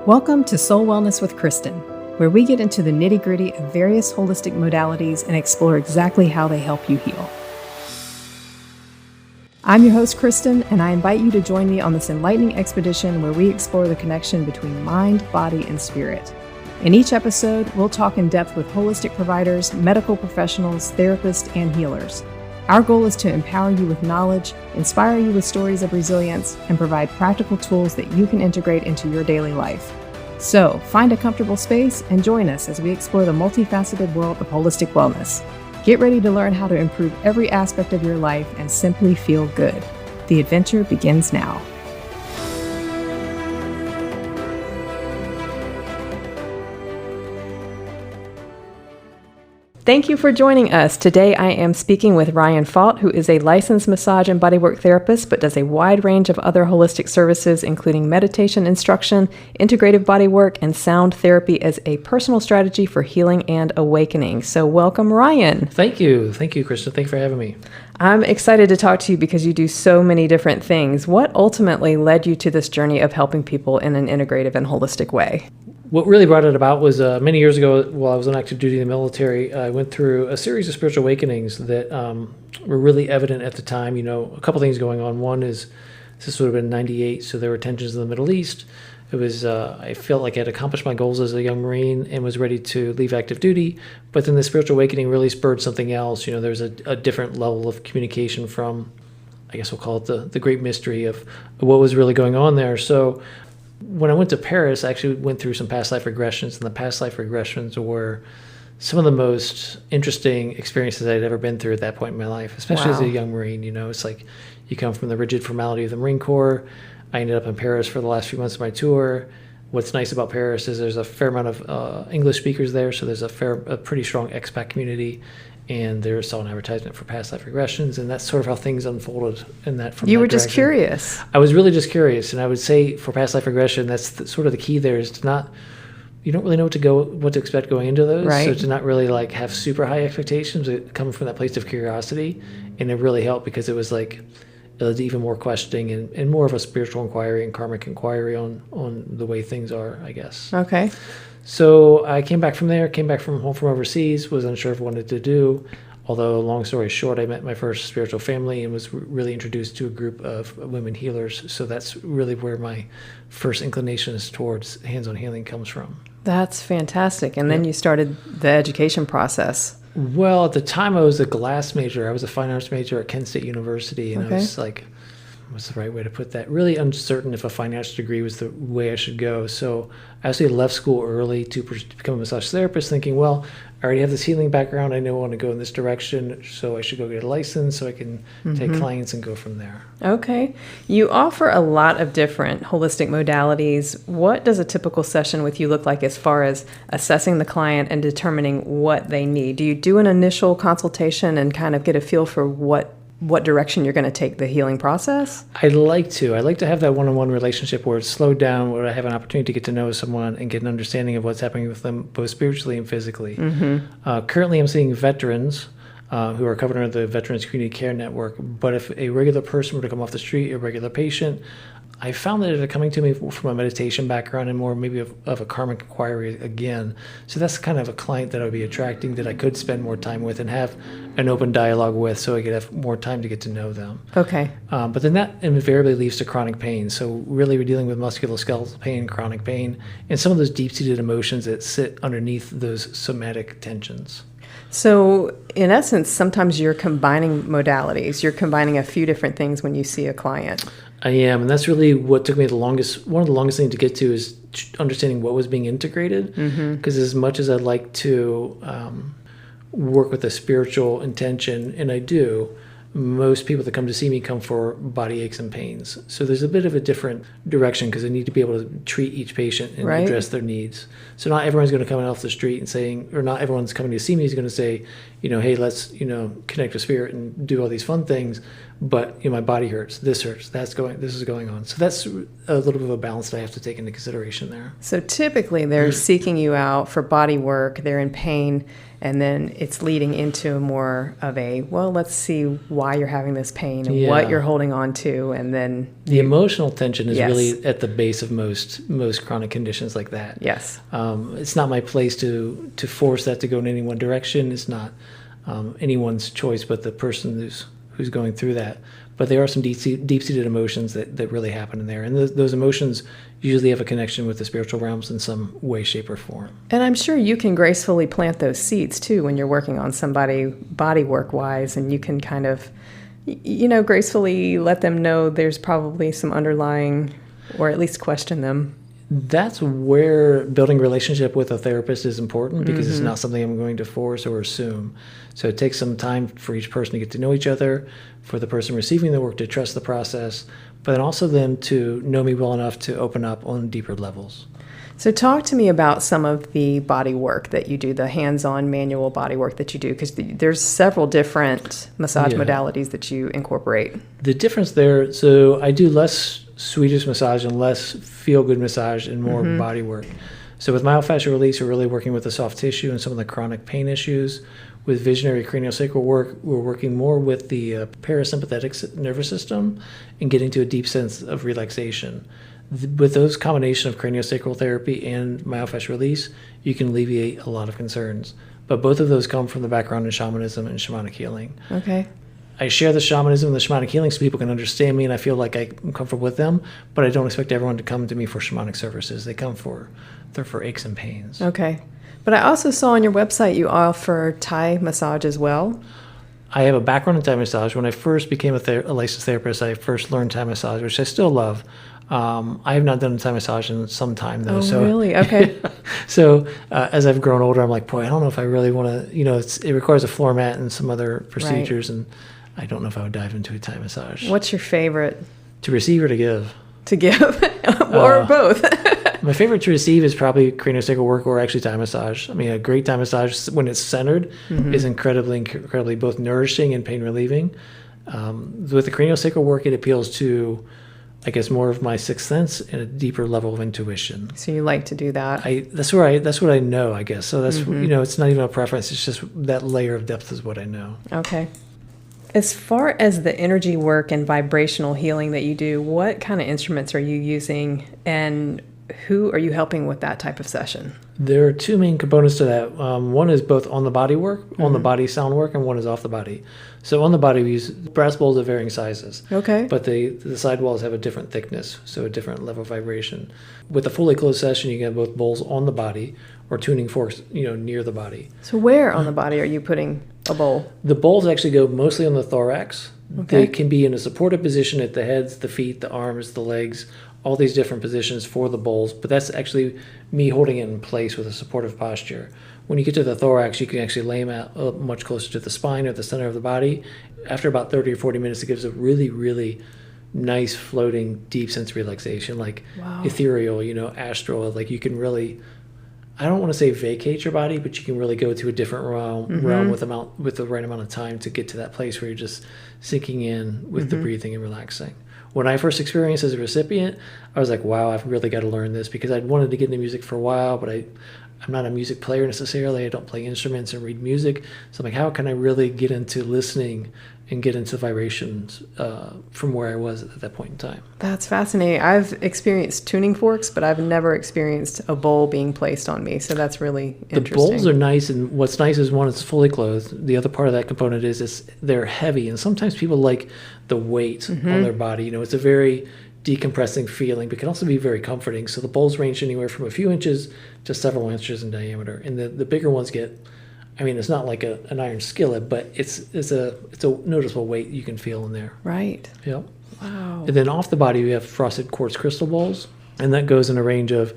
Welcome to Soul Wellness with Kristen, where we get into the nitty-gritty of various holistic modalities and explore exactly how they help you heal. I'm your host, Kristen, and I invite you to join me on this enlightening expedition where we explore the connection between mind, body, and spirit. In each episode, we'll talk in depth with holistic providers, medical professionals, therapists, and healers. Our goal is to empower you with knowledge, inspire you with stories of resilience, and provide practical tools that you can integrate into your daily life. So, find a comfortable space and join us as we explore the multifaceted world of holistic wellness. Get ready to learn how to improve every aspect of your life and simply feel good. The adventure begins now. Thank you for joining us. Today I am speaking with Ryan Faught, who is a licensed massage and bodywork therapist, but does a wide range of other holistic services, including meditation instruction, integrative bodywork, and sound therapy as a personal strategy for healing and awakening. So welcome, Ryan. Thank you. Thank you, Krista. Thanks for having me. I'm excited to talk to you because you do so many different things. What ultimately led you to this journey of helping people in an integrative and holistic way? What really brought it about was many years ago, while I was on active duty in the military, I went through a series of spiritual awakenings that were really evident at the time. You know, a couple things going on. One is, this would have been 98, so there were tensions in the Middle East. It was, I felt like I had accomplished my goals as a young Marine and was ready to leave active duty. But then the spiritual awakening really spurred something else. You know, there's a different level of communication from, I guess we'll call it the great mystery of what was really going on there. So when I went to Paris, I actually went through some past life regressions, and the past life regressions were some of the most interesting experiences I'd ever been through at that point in my life, especially as a young Marine. You know, it's like you come from the rigid formality of the Marine Corp. I ended up in Paris for the last few months of my tour. What's nice about Paris is there's a fair amount of English speakers there, so there's a pretty strong expat community. And they were selling advertisement for past life regressions, and that's sort of how things unfolded in that. From you that were direction. Just curious. I was really just curious, and I would say for past life regression, that's sort of the key there is to not. You don't really know what to expect going into those, right? So to not really like have super high expectations, coming from that place of curiosity, and it really helped because it was like it led to even more questioning and more of a spiritual inquiry and karmic inquiry on the way things are, I guess. Okay. So I came back from home from overseas, was unsure of what I wanted to do. Although, long story short, I met my first spiritual family and was really introduced to a group of women healers. So that's really where my first inclinations towards hands-on healing comes from. That's fantastic. And then you started the education process. Well, at the time I was a glass major. I was a fine arts major at Kent State University. And I was like, what's the right way to put that? Really uncertain if a fine arts degree was the way I should go. So I actually left school early to become a massage therapist, thinking, well, I already have this healing background. I know I want to go in this direction, so I should go get a license so I can take clients and go from there. Okay. You offer a lot of different holistic modalities. What does a typical session with you look like as far as assessing the client and determining what they need? Do you do an initial consultation and kind of get a feel for what direction you're going to take the healing process? I'd like to have that one-on-one relationship where it's slowed down, where I have an opportunity to get to know someone and get an understanding of what's happening with them, both spiritually and physically. Currently, I'm seeing veterans who are covered under the Veterans Community Care Network. But if a regular person were to come off the street, a regular patient, I found that they're coming to me from a meditation background and more maybe of a karmic inquiry again. So that's kind of a client that I would be attracting, that I could spend more time with and have an open dialogue with, so I could have more time to get to know them. Okay. But then that invariably leads to chronic pain. So really we're dealing with musculoskeletal pain, chronic pain, and some of those deep-seated emotions that sit underneath those somatic tensions. So in essence, sometimes you're combining modalities. You're combining a few different things when you see a client. I am, and that's really what took me the longest. One of the longest things to get to is understanding what was being integrated. Because as much as I'd like to work with a spiritual intention, and I do, most people that come to see me come for body aches and pains. So there's a bit of a different direction because I need to be able to treat each patient and address their needs. So not everyone's going to come in off the street and saying, or not everyone's coming to see me is going to say, hey, let's, connect with spirit and do all these fun things. but my body hurts, this is going on. So that's a little bit of a balance that I have to take into consideration there. So typically they're seeking you out for body work, they're in pain, and then it's leading into more of a, well, let's see why you're having this pain and what you're holding on to, and then the emotional tension is really at the base of most chronic conditions like that. Yes. It's not my place to force that to go in any one direction. It's not anyone's choice but the person who's going through that. But there are some deep-seated emotions that really happen in there. And those emotions usually have a connection with the spiritual realms in some way, shape, or form. And I'm sure you can gracefully plant those seeds, too, when you're working on somebody body work-wise, and you can kind of, gracefully let them know there's probably some underlying, or at least question them. That's where building a relationship with a therapist is important, because it's not something I'm going to force or assume. So it takes some time for each person to get to know each other, for the person receiving the work to trust the process, but then also them to know me well enough to open up on deeper levels. So talk to me about some of the body work that you do, the hands-on manual body work that you do, because there's several different massage modalities that you incorporate. The difference there, so I do less Swedish massage and less feel-good massage and more body work. So with myofascial release, we're really working with the soft tissue and some of the chronic pain issues. With visionary craniosacral work, we're working more with the parasympathetic nervous system and getting to a deep sense of relaxation. With those combination of craniosacral therapy and myofascial release, you can alleviate a lot of concerns. But both of those come from the background in shamanism and shamanic healing. Okay. I share the shamanism and the shamanic healing so people can understand me and I feel like I'm comfortable with them, but I don't expect everyone to come to me for shamanic services. They're for aches and pains. Okay. But I also saw on your website you offer Thai massage as well. I have a background in Thai massage. When I first became a licensed therapist, I first learned Thai massage, which I still love. I have not done Thai massage in some time, though. Oh, really? Okay. So as I've grown older, I'm like, boy, I don't know if I really want to, it requires a floor mat and some other procedures, and I don't know if I would dive into a Thai massage. What's your favorite? To receive or to give? To give, or both. My favorite to receive is probably craniosacral work or actually Thai massage. I mean, a great Thai massage, when it's centered, is incredibly both nourishing and pain relieving. With the craniosacral work, it appeals to, I guess, more of my sixth sense and a deeper level of intuition. So you like to do that? That's what I know, I guess. So that's it's not even a preference. It's just that layer of depth is what I know. Okay. As far as the energy work and vibrational healing that you do, what kind of instruments are you using, and who are you helping with that type of session? There are two main components to that. One is both on the body work, on the body sound work, and one is off the body. So on the body, we use brass bowls of varying sizes. Okay. But the side walls have a different thickness, so a different level of vibration. With a fully closed session, you can have both bowls on the body or tuning forks, near the body. So where on the body are you putting a bowl? The bowls actually go mostly on the thorax. Okay. They can be in a supportive position at the heads, the feet, the arms, the legs, all these different positions for the bowls, but that's actually me holding it in place with a supportive posture. When you get to the thorax, you can actually lay them out much closer to the spine or the center of the body. After about 30 or 40 minutes, it gives a really, really nice floating, deep sense of relaxation, like ethereal, astral, like you can really, I don't want to say vacate your body, but you can really go to a different realm with the right amount of time to get to that place where you're just sinking in with the breathing and relaxing. When I first experienced as a recipient, I was like, wow, I've really got to learn this, because I'd wanted to get into music for a while, but I'm not a music player necessarily. I don't play instruments and read music. So I'm like, how can I really get into listening and get into vibrations from where I was at that point in time? That's fascinating. I've experienced tuning forks, but I've never experienced a bowl being placed on me. So that's really interesting. The bowls are nice, and what's nice is, one, it's fully clothed. The other part of that component is they're heavy, and sometimes people like the weight on their body. It's a very decompressing feeling, but can also be very comforting. So the bowls range anywhere from a few inches to several inches in diameter, and the bigger ones get, I mean, it's not like an iron skillet, but it's a noticeable weight you can feel in there. Right. Yep. Wow. And then off the body, we have frosted quartz crystal bowls, and that goes in a range of,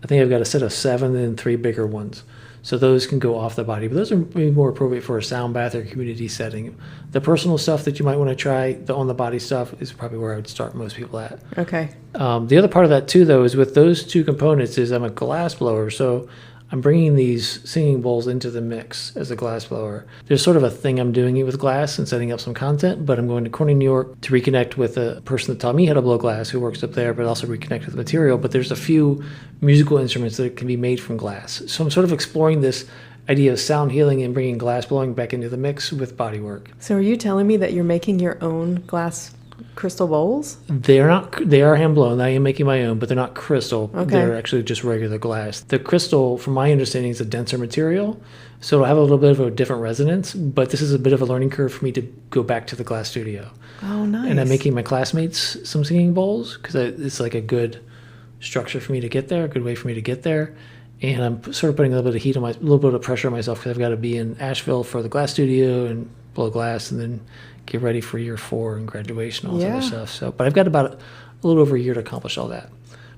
I think I've got a set of 7 and 3 bigger ones. So those can go off the body, but those are maybe more appropriate for a sound bath or community setting. The personal stuff that you might want to try, the on the body stuff, is probably where I would start most people at. Okay. The other part of that too, though, is with those two components is I'm a glass blower. So I'm bringing these singing bowls into the mix as a glass blower. There's sort of a thing I'm doing it with glass and setting up some content, but I'm going to Corning, New York to reconnect with a person that taught me how to blow glass who works up there, but also reconnect with the material. But there's a few musical instruments that can be made from glass. So I'm sort of exploring this idea of sound healing and bringing glass blowing back into the mix with bodywork. So are you telling me that you're making your own glass crystal bowls? They are hand blown. I am making my own, but they're not crystal. Okay. They're actually just regular glass. The crystal, from my understanding, is a denser material, so it'll have a little bit of a different resonance, but this is a bit of a learning curve for me to go back to the glass studio. Oh, nice. And I'm making my classmates some singing bowls because it's like a good structure for me to get there, a good way for me to get there. And I'm sort of putting a little bit of heat on a little bit of pressure on myself because I've got to be in Asheville for the glass studio and blow glass and then get ready for year 4 and graduation, all this other stuff. So, but I've got about a little over a year to accomplish all that.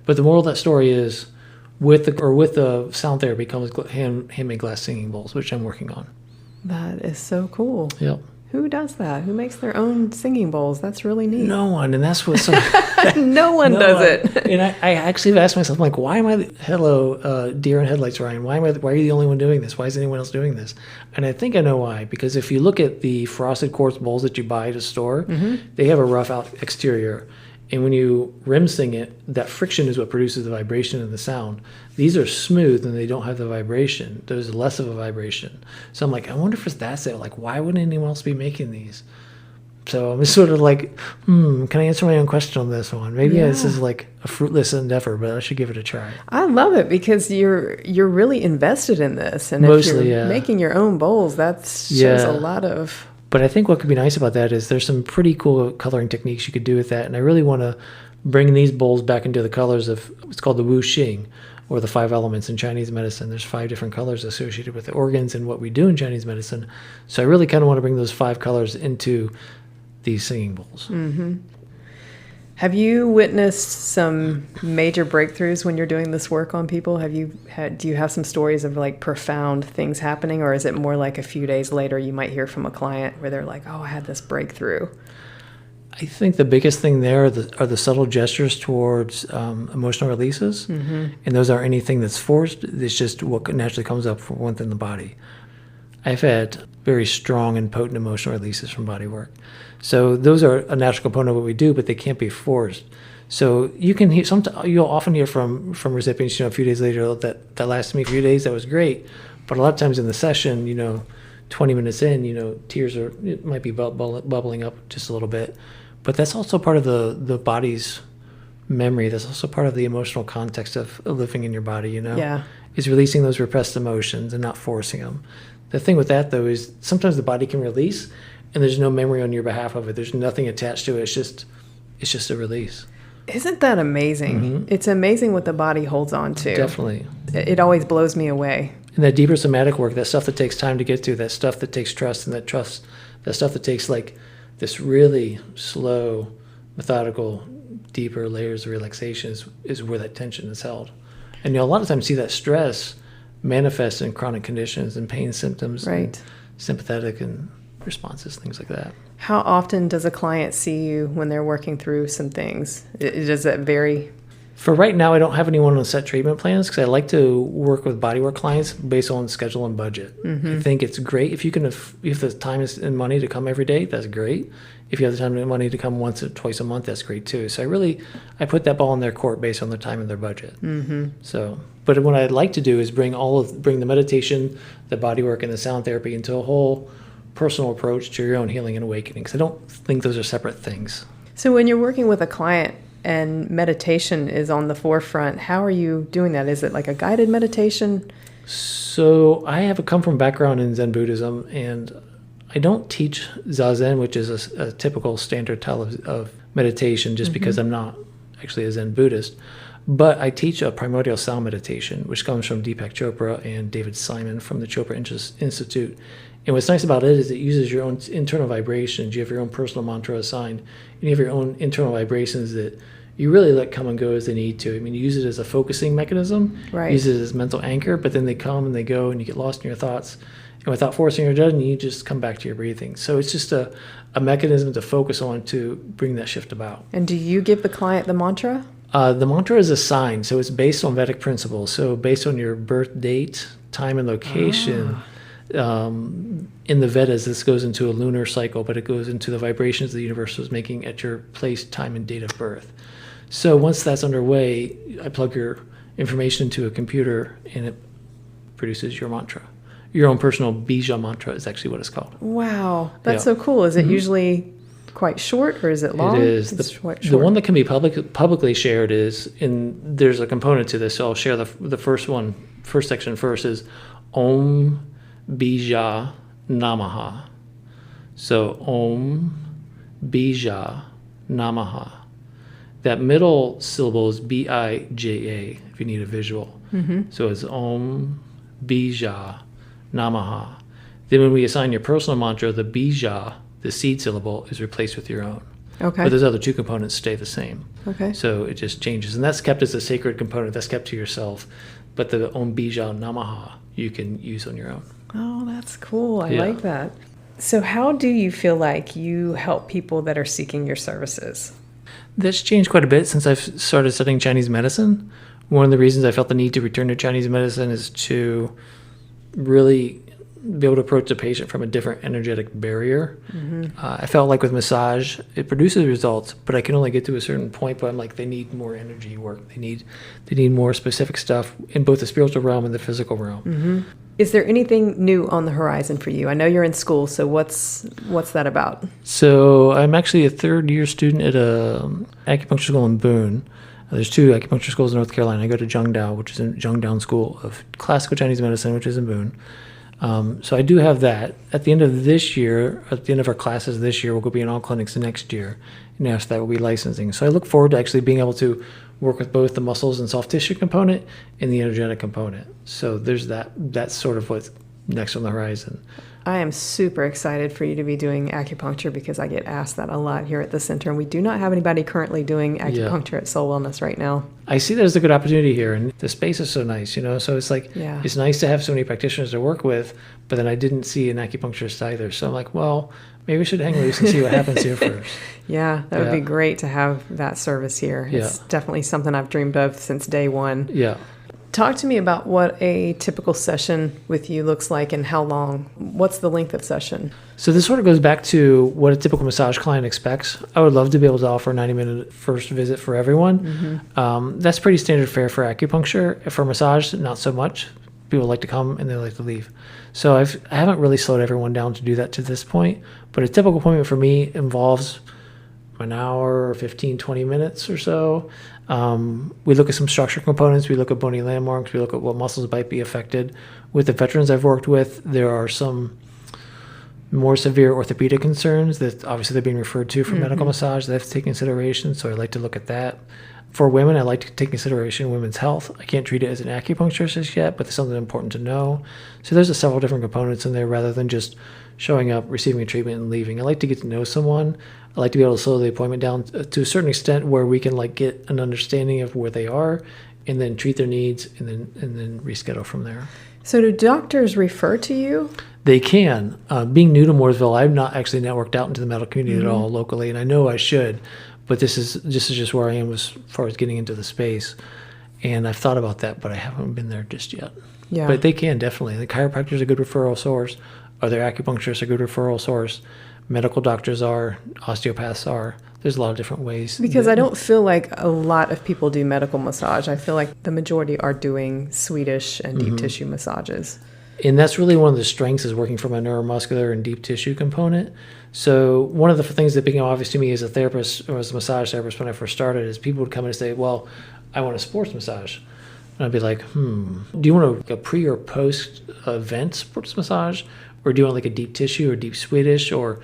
But the moral of that story is with the sound therapy comes handmade glass singing bowls, which I'm working on. That is so cool. Yep. Who does that? Who makes their own singing bowls? That's really neat. No one, and that's what No one does it. And I actually have asked myself, I'm like, why am I? Deer in headlights, Ryan. Why are you the only one doing this? Why is anyone else doing this? And I think I know why. Because if you look at the frosted quartz bowls that you buy at a store, they have a rough out exterior. And when you rim sing it, that friction is what produces the vibration and the sound. These are smooth and they don't have the vibration. There's less of a vibration. So I'm like, I wonder if that's it. Like, why wouldn't anyone else be making these? So I'm sort of like, can I answer my own question on this one? Maybe this is like a fruitless endeavor, but I should give it a try. I love it because you're really invested in this. And Mostly, if you're making your own bowls, that shows a lot of... But I think what could be nice about that is there's some pretty cool coloring techniques you could do with that. And I really want to bring these bowls back into the colors of, it's called the Wu Xing, or the 5 elements in Chinese medicine. There's 5 different colors associated with the organs and what we do in Chinese medicine. So I really kind of want to bring those 5 colors into these singing bowls. Mm-hmm. Have you witnessed some major breakthroughs when you're doing this work on people? Do you have some stories of like profound things happening, or is it more like a few days later you might hear from a client where they're like, oh, I had this breakthrough? I think the biggest thing there are the subtle gestures towards emotional releases. Mm-hmm. And those aren't anything that's forced. It's just what naturally comes up from within the body. I've had very strong and potent emotional releases from body work. So those are a natural component of what we do, but they can't be forced. So you can hear, you'll often hear from recipients, a few days later, that lasted me a few days, that was great. But a lot of times in the session, 20 minutes in, tears it might be bubbling up just a little bit. But that's also part of the body's memory. That's also part of the emotional context of living in your body, Yeah. Is releasing those repressed emotions and not forcing them. The thing with that, though, is sometimes the body can release and there's no memory on your behalf of it. There's nothing attached to it. It's just a release. Isn't that amazing? Mm-hmm. It's amazing what the body holds on to. Definitely. It always blows me away. And that deeper somatic work, that stuff that takes time to get to, that stuff that takes trust, and that stuff that takes like this really slow, methodical, deeper layers of relaxation is where that tension is held. And a lot of times see that stress manifest in chronic conditions and pain symptoms, right? And sympathetic and responses, things like that. How often does a client see you when they're working through some things? Does that vary? For right now, I don't have anyone on set treatment plans because I like to work with bodywork clients based on schedule and budget. Mm-hmm. I think it's great if you can, if the time and money to come every day, that's great. If you have the time and money to come once or twice a month, that's great too. So I put that ball in their court based on their time and their budget. Mm-hmm. So, but what I'd like to do is bring the meditation, the bodywork, and the sound therapy into a whole personal approach to your own healing and awakening. Because I don't think those are separate things. So when you're working with a client and meditation is on the forefront, how are you doing that? Is it like a guided meditation? So I have come from background in Zen Buddhism, and I don't teach Zazen, which is a typical standard style of meditation, just because I'm not actually a Zen Buddhist. But I teach a primordial sound meditation, which comes from Deepak Chopra and David Simon from the Chopra Institute. And what's nice about it is it uses your own internal vibrations. You have your own personal mantra assigned, and you have your own internal vibrations that you really let come and go as they need to. I mean, you use it as a focusing mechanism, right. Use it as mental anchor, but then they come and they go, and you get lost in your thoughts. And without forcing your judgment, you just come back to your breathing. So it's just a mechanism to focus on to bring that shift about. And do you give the client the mantra? The mantra is assigned, so it's based on Vedic principles. So based on your birth date, time, and location, in the Vedas, this goes into a lunar cycle, but it goes into the vibrations the universe was making at your place, time, and date of birth. So once that's underway, I plug your information into a computer, and it produces your mantra. Your own personal bija mantra is actually what it's called. Wow, that's so cool. Is it usually quite short, or is it long? It is. The one that can be publicly shared is, there's a component to this, so I'll share the first section first is Om Bija Namaha. So Om Bija Namaha. That middle syllable is B-I-J-A, if you need a visual. So it's Om Bija Namaha. Then when we assign your personal mantra, the Bija, the seed syllable, is replaced with your own. Okay. But those other two components stay the same. Okay. So it just changes. And that's kept as a sacred component. That's kept to yourself. But the Om Bija Namaha you can use on your own. Oh, that's cool. I like that. So how do you feel like you help people that are seeking your services? That's changed quite a bit since I've started studying Chinese medicine. One of the reasons I felt the need to return to Chinese medicine is to really be able to approach the patient from a different energetic barrier. I felt like with massage, it produces results, but I can only get to a certain point. But I'm like, they need more energy work. They need more specific stuff in both the spiritual realm and the physical realm. Is there anything new on the horizon for you? I know you're in school, so what's that about? So I'm actually a third-year student at a acupuncture school in Boone. There's two acupuncture schools in North Carolina. I go to Zhengdao, which is in Zhengdao School of Classical Chinese Medicine, which is in Boone. So I do have that. At the end of this year, at the end of our classes this year, we'll go be in all clinics the next year. And after that will be licensing. So I look forward to actually being able to work with both the muscles and soft tissue component and the energetic component. So there's that. That's sort of what's next on the horizon. I am super excited for you to be doing acupuncture because I get asked that a lot here at the center, and we do not have anybody currently doing acupuncture at Soul Wellness right now. I see that as a good opportunity here, and the space is so nice, so it's like, it's nice to have so many practitioners to work with, but then I didn't see an acupuncturist either. So I'm like, well, maybe we should hang loose and see what happens here first. Yeah, that would be great to have that service here. It's definitely something I've dreamed of since day one. Yeah. Talk to me about what a typical session with you looks like and how long. What's the length of session? So this sort of goes back to what a typical massage client expects. I would love to be able to offer a 90-minute first visit for everyone. That's pretty standard fare for acupuncture. For massage, not so much. People like to come and they like to leave. So I haven't really slowed everyone down to do that to this point. But a typical appointment for me involves an hour or 15, 20 minutes or so. We look at some structure components. We look at bony landmarks. We look at what muscles might be affected. With the veterans I've worked with, there are some more severe orthopedic concerns that obviously they're being referred to for medical massage that I have to take consideration. So I like to look at that. For women, I like to take consideration women's health. I can't treat it as an acupuncturist just yet, but it's something important to know. So there's several different components in there rather than just showing up, receiving a treatment, and leaving. I like to get to know someone. I like to be able to slow the appointment down to a certain extent where we can get an understanding of where they are and then treat their needs and then reschedule from there. So do doctors refer to you? They can. Being new to Mooresville, I'm not actually networked out into the medical community at all locally, and I know I should, but this is just where I am as far as getting into the space. And I've thought about that, but I haven't been there just yet. Yeah. But they can, definitely. The chiropractor is a good referral source. Other acupuncturists are a good referral source. Medical doctors are. Osteopaths are. There's a lot of different ways. Because I don't feel like a lot of people do medical massage. I feel like the majority are doing Swedish and deep tissue massages. And that's really one of the strengths is working from a neuromuscular and deep tissue component. So one of the things that became obvious to me as a therapist or as a massage therapist when I first started is people would come in and say, well, I want a sports massage. And I'd be like, do you want a pre or post event sports massage? Or do you want a deep tissue or deep Swedish? Or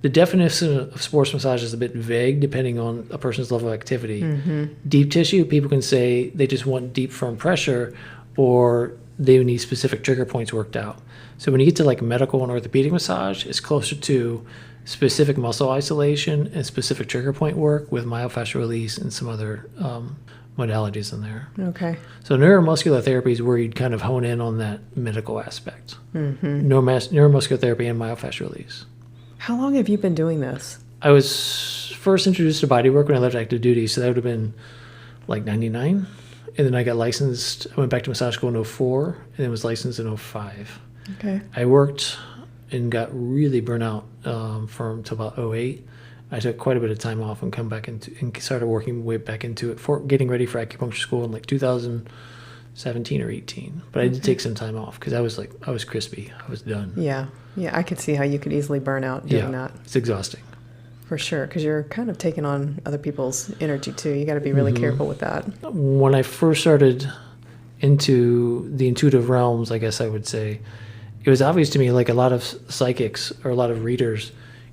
the definition of sports massage is a bit vague depending on a person's level of activity. Deep tissue, people can say they just want deep firm pressure or they need specific trigger points worked out. So when you get to medical and orthopedic massage, it's closer to specific muscle isolation and specific trigger point work with myofascial release and some other modalities in there. Okay. So neuromuscular therapy is where you'd kind of hone in on that medical aspect. Neuromuscular therapy and myofascial release. How long have you been doing this? I was first introduced to bodywork when I left active duty, so that would have been like 99. And then I got licensed. I went back to massage school in 04 and then was licensed in 05. Okay. I worked and got really burnt out from till about 08. I took quite a bit of time off and come back into and started working way back into it for getting ready for acupuncture school in like 2017 or 18. But I did take some time off because I was crispy. I was done. Yeah. Yeah. I could see how you could easily burn out doing that. It's exhausting. For sure. Because you're kind of taking on other people's energy too. You got to be really careful with that. When I first started into the intuitive realms, I guess I would say, it was obvious to me, like a lot of psychics or a lot of readers,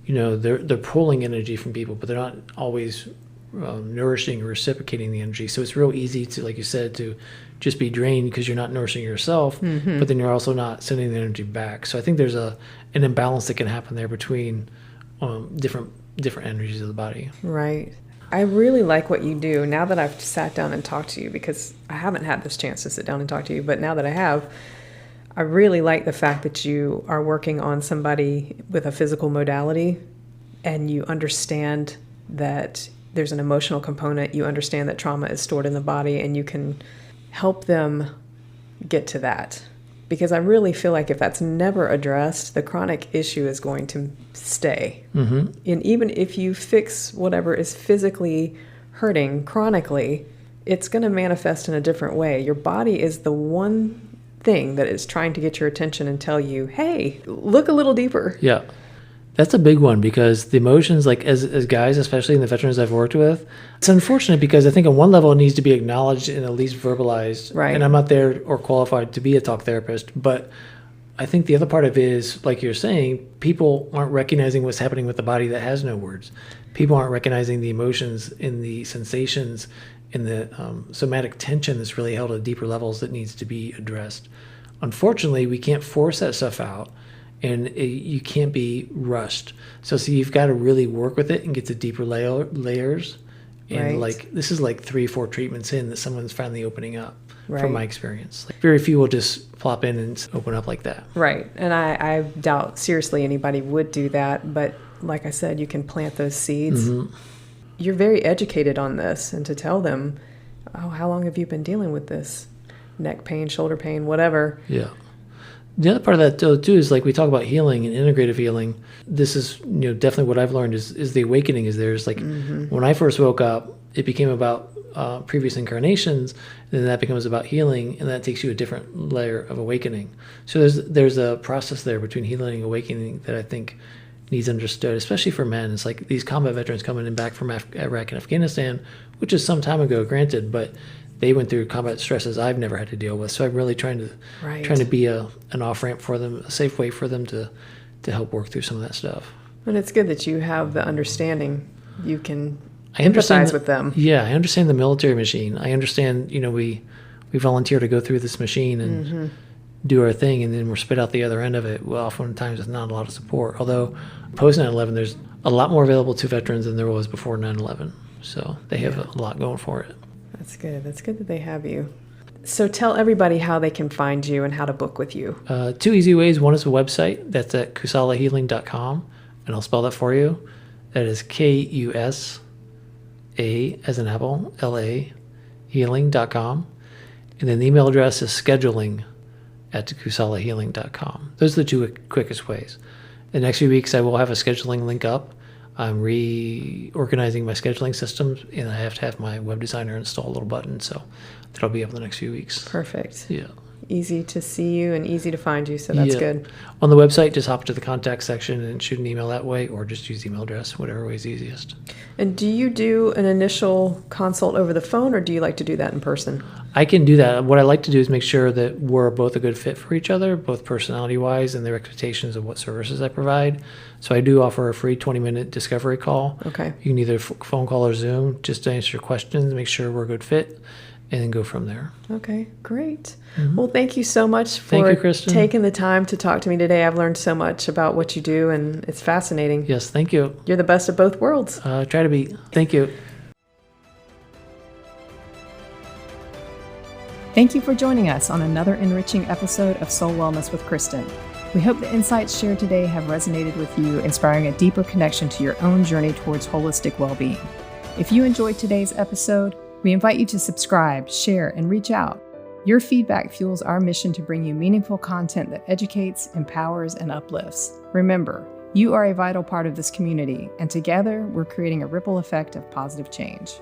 they're pulling energy from people, but they're not always nourishing or reciprocating the energy. So it's real easy to, like you said, to just be drained because you're not nourishing yourself, but then you're also not sending the energy back. So I think there's an imbalance that can happen there between different energies of the body. Right. I really like what you do now that I've sat down and talked to you, because I haven't had this chance to sit down and talk to you, but now that I have, I really like the fact that you are working on somebody with a physical modality and you understand that there's an emotional component. You understand that trauma is stored in the body and you can help them get to that. Because I really feel like if that's never addressed, the chronic issue is going to stay. And even if you fix whatever is physically hurting chronically, it's going to manifest in a different way. Your body is the one thing that is trying to get your attention and tell you, hey, look a little deeper. Yeah. That's a big one, because the emotions, like as guys, especially in the veterans I've worked with, it's unfortunate because I think on one level it needs to be acknowledged and at least verbalized. Right. And I'm not there or qualified to be a talk therapist, but I think the other part of it is, like you're saying, people aren't recognizing what's happening with the body that has no words. People aren't recognizing the emotions and the sensations and the somatic tension that's really held at deeper levels that needs to be addressed. Unfortunately, we can't force that stuff out, and you can't be rushed. So you've got to really work with it and get to deeper layers. And like this is like 3-4 treatments in that someone's finally opening up. From my experience, like very few will just plop in and open up like that. Right. And I doubt seriously anybody would do that. But like I said, you can plant those seeds. You're very educated on this, and to tell them, oh, how long have you been dealing with this? Neck pain, shoulder pain, whatever. Yeah. The other part of that too is, like we talk about healing and integrative healing. This is definitely what I've learned is the awakening is there. It's like when I first woke up, it became about previous incarnations, and then that becomes about healing, and that takes you a different layer of awakening. So there's a process there between healing and awakening that I think needs understood, especially for men. It's like these combat veterans coming in back from Iraq and Afghanistan, which is some time ago, granted, but they went through combat stresses I've never had to deal with. So I'm really trying to be an off-ramp for them, a safe way for them to help work through some of that stuff. And it's good that you have the understanding. You can empathize with them. Yeah, I understand the military machine. I understand, we volunteer to go through this machine and do our thing, and then we're spit out the other end of it. Well, oftentimes with not a lot of support. Although post 9/11, there's a lot more available to veterans than there was before 9/11. So they have a lot going for it. That's good. That's good that they have you. So tell everybody how they can find you and how to book with you. 2 easy ways. One is a website. That's at kusalahealing.com, and I'll spell that for you. That is KUSA as in apple, LA, healing.com. And then the email address is scheduling@kusalahealing.com. Those are the two quickest ways. The next few weeks, I will have a scheduling link up. I'm reorganizing my scheduling systems, and I have to have my web designer install a little button, so that'll be up in the next few weeks. Perfect. Yeah. Easy to see you and easy to find you, so that's good. On the website, just hop to the contact section and shoot an email that way, or just use the email address, whatever way is easiest. And do you do an initial consult over the phone, or do you like to do that in person? I can do that. What I like to do is make sure that we're both a good fit for each other, both personality-wise and their expectations of what services I provide. So I do offer a free 20-minute discovery call. Okay. You can either phone call or Zoom just to answer your questions, make sure we're a good fit, and then go from there. Okay, great. Well, thank you so much for taking the time to talk to me today. I've learned so much about what you do, and it's fascinating. Yes, thank you. You're the best of both worlds. Try to be. Thank you. Thank you for joining us on another enriching episode of Soul Wellness with Kristen. We hope the insights shared today have resonated with you, inspiring a deeper connection to your own journey towards holistic well-being. If you enjoyed today's episode, We invite you to subscribe, share, and reach out. Your feedback fuels our mission to bring you meaningful content that educates, empowers, and uplifts. Remember, you are a vital part of this community, and together we're creating a ripple effect of positive change.